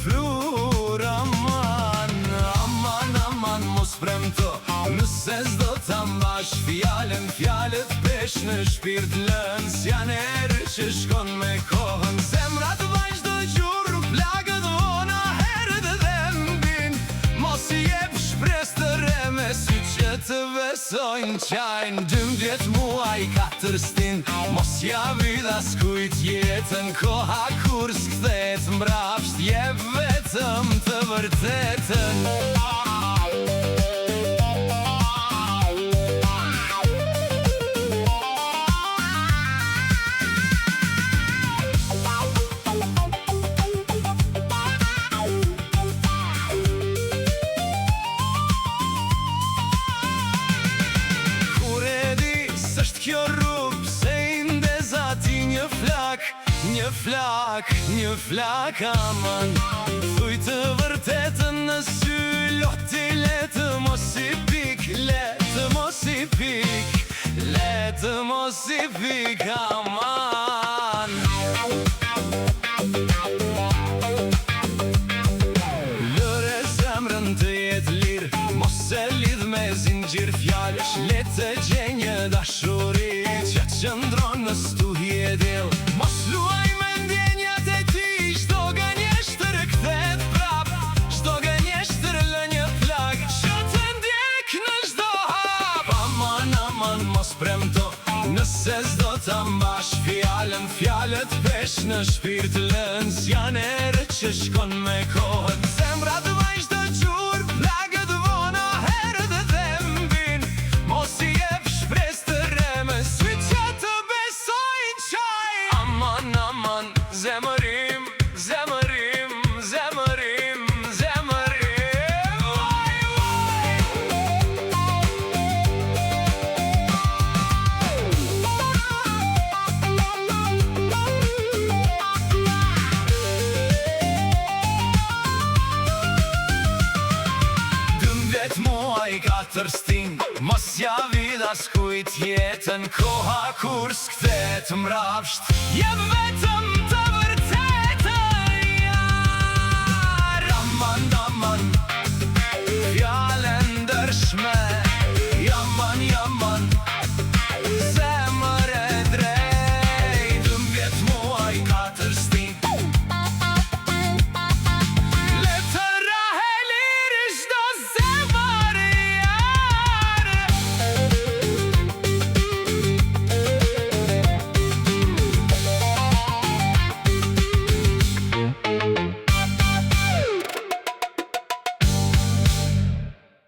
flur. Aman mos premto, nëse s'do ta mbash fjallën. Fjallet pesh në shpirt lën, s'jan erë që shkon me kohën. Zemrat vazhdo gjurë, plagët vona herët dhe mbin. Mos I jep shpres të reme, sy që të besojnë qajnë. 12 muaj 4 stin, mos ja vid as kujt jetën. Koha kur s'kthet mbrapsht, jep vetëm të vërtetën. Kjo rrugë pse I ndeza ti një flak aman. Thuj të vërtetën në sy, loti letë mos I pik, letë mos I pik aman. Lëre zemrën të jetë lirë, mos e lidh me zinxhir fjallësh. Letë gjej një dashuri që qëndron në stuhje del. Mos luaj me ndjenjat e ti, çdo gënjeshtër rikthet prap. Çdo gënjeshtër lë një plag që të ndjek në çdo hap. Aman mos premto, nëse s'do ta mbash fjallën. Fjallet pesh në shpirt lën, s'jan erë që shkon me kohën. Zemrat vazhdo gjurë, plagët vona herët dhe mbin. Mos I jep shpres të reme, sy që të besojnë qajnë. Aman, zemërim. Muaj 4 stin, mos ja vid as kujt jetën. Koha kur s'kthet mbrapsht, jep vetëm